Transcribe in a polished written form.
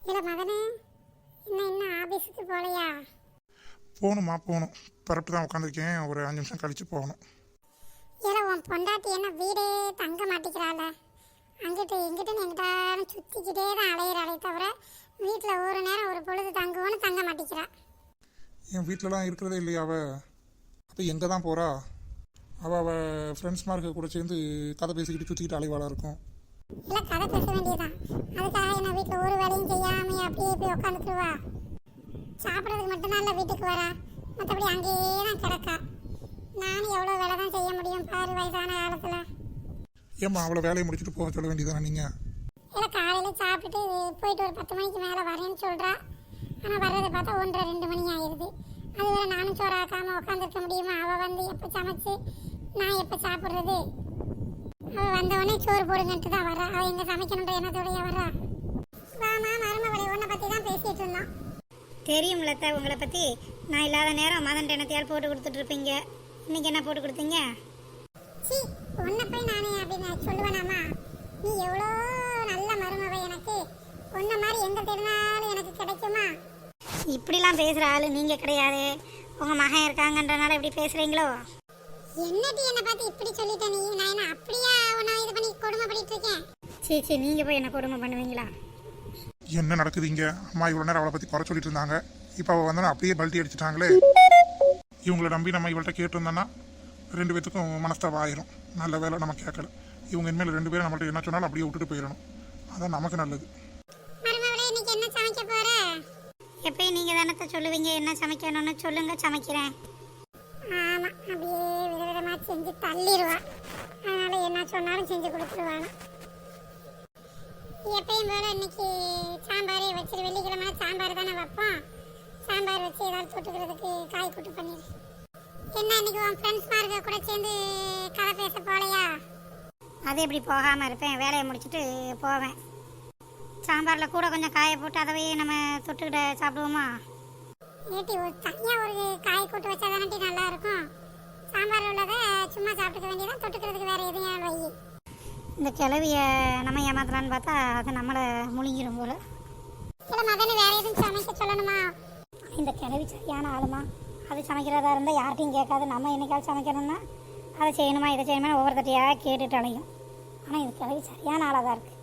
இல்லை மகனே, இன்னும் ஆஃபீஸுக்கு போகலையா? போகணுமா? போகணும். பரப்பிட்டு தான் உட்காந்துருக்கேன். ஒரு 5 நிமிஷம் கழித்து போகணும். இல்லை உன் பொண்டாட்டி என்ன வீடே தங்க மாட்டேங்கிறாள். அங்கிட்டு இங்கிட்டுன்னு எங்கிட்டாலும் சுற்றிக்கிட்டே தான் அலையிறாளே தவிர வீட்டில் ஒரு நேரம் ஒரு பொழுது தங்குவோன்னு தங்க மாட்டேங்கிறா. என் வீட்டிலலாம் இருக்கிறதே இல்லையா அவள்? அப்போ எங்கே தான் போகிறா? அவள் ஃப்ரெண்ட்ஸ் மார்க்க கூட சேர்ந்து கதை பேசிக்கிட்டு சுற்றிக்கிட்டு அலைவாளாக இருக்கும். இல்லை கதை பேச வேண்டியதுதான். அதுக்காக என்ன வீட்டில் ஒரு வேலையும் செய்யாமல் அப்படியே போய் உட்காந்துக்குருவா? சாப்பிட்றதுக்கு மட்டும்தான் இல்லை வீட்டுக்கு வரா, மற்றபடி அங்கேயே தான் கிடக்கா. நானும் எவ்வளோ வேலை தான் செய்ய முடியும் பாரு வயசான காலத்தில். ஏம்மா அவளை வேலையை முடிச்சுட்டு போக சொல்ல வேண்டியதானே நீங்கள்? இல்லை காலையில் சாப்பிட்டுட்டு போயிட்டு ஒரு 10 மணிக்கு மேலே வரேன்னு சொல்கிறா. ஆனால் வர்றதை பார்த்தா 1:30-2 மணி ஆயிடுது. அது வேறு நானும் சோறு ஆக்காமல் உட்காந்துருக்க முடியுமா? அவள் வந்து எப்போ சமைச்சு நான் எப்போ சாப்பிட்றது? அவள் வந்தவொடனே சோறு போடுங்கன்ட்டு தான் வர்றா. அவள் எங்கே சமைக்கணுன்ற எண்ணத்தோடைய வர்றா. வாமா மருமவளை உன்னை பற்றி தான் பேசிகிட்டு இருந்தோம். தெரியும்ல உங்களை பற்றி. நான் இல்லாத நேரம் மதன் எண்ணத்தையால் போட்டு கொடுத்துட்ருப்பீங்க. இன்னைக்கு என்ன போட்டு கொடுத்தீங்க? சி, உன்னை போய் நானே அப்படின்னு சொல்லுவேனாமா? நீ எவ்வளோ நல்ல மருமவ எனக்கு. உன்னை மாதிரி எங்கே தெரினாலும் எனக்கு கிடைக்குமா? இப்படிலாம் பேசுகிற ஆள் நீங்கள் கிடையாது. உங்கள் மகன் இருக்காங்கன்றனால இப்படி பேசுகிறீங்களோ? என்னடி என்னை பார்த்து இப்படி சொல்லிட்ட நீ? நான் என்ன அப்படியா உன்னை இது பண்ணி கொடுமை பண்ணிட்டு இருக்கேன்? சரி நீங்கள் போய் என்ன கொடுமை பண்ணுவீங்களா? என்ன நடக்குது இங்கே? அம்மா இவ்வளோ நேரம் அவளை பற்றி குறை சொல்லிட்டு இருந்தாங்க. இப்போ அவள் வந்தோன்னா அப்படியே பல்ட்டி அடிச்சிட்டாங்களே. இவங்களை நம்பி நம்ம இவள்கிட்ட கேட்டிருந்தோன்னா 2 பேத்துக்கும் மனஸ்தாபம் ஆயிரும். நல்ல வேலை நம்ம கேட்கல. இவங்க இனிமேல் 2 பேரும் நம்மள்ட்ட என்ன சொன்னாலும் அப்படியே விட்டுட்டு போயிடணும். அதான் நமக்கு நல்லது. மருமவளே, இன்னைக்கு என்ன சமைக்க போற? எப்பயும் நீங்கள் தானத்தை சொல்லுவீங்க என்ன சமைக்கணும்னு. சொல்லுங்க, சமைக்கிறேன். ஆமாம், அப்படியே விதவிதமாக செஞ்சு தள்ளிடுவா. அதனால் என்ன சொன்னாலும் செஞ்சு கொடுத்துருவாங்க. எப்பயும் போல இன்னைக்கு சாம்பாரே வச்சுட்டு, வெள்ளிக்கிழமை சாம்பார் தானே வைப்போம். சாம்பார் வச்சு ஏதாவது தொட்டுக்கிறதுக்கு காய் கூட்டு பண்ணிடு. என்ன இன்னைக்கு உன் ஃப்ரெண்ட்ஸ் மார்க்க கூட சேர்ந்து கதை பேச போகலையா? அது எப்படி போகாமல் இருப்பேன்? வேலையை முடிச்சுட்டு போவேன். சாம்பாரில் கூட கொஞ்சம் காயை போட்டு அதவே நம்ம தொட்டுக்கிட்ட சாப்பிடுவோமா? ஏட்டி, ஒரு தனியாக ஒரு காய் கூட்டு வச்சா தானே நல்லா இருக்கும். சாம்பார் உள்ளதை சும்மா சாப்பிட்டுக்க வேண்டியதான், தொட்டுக்கிறதுக்கு வேறு எதுவும் வை. இந்த கிளவியை நம்ம ஏமாத்தலான்னு பார்த்தா அது நம்மளை முழுங்கிடும் போல. இல்லை மகனே, வேறு எதுவும் சமைக்க சொல்லணுமா? இந்த கிளவி சரியான ஆளுமா? அது சமைக்கிறதா இருந்தால் யார்ட்டையும் கேட்காது. நம்ம என்னைக்காவது சமைக்கணும்னா அதை செய்யணுமா இதை செய்யணுமா ஒவ்வொருத்தட்டையாக கேட்டுட்டு அலையும். ஆனால் இந்த கிளவி சரியான ஆளாக தான் இருக்குது.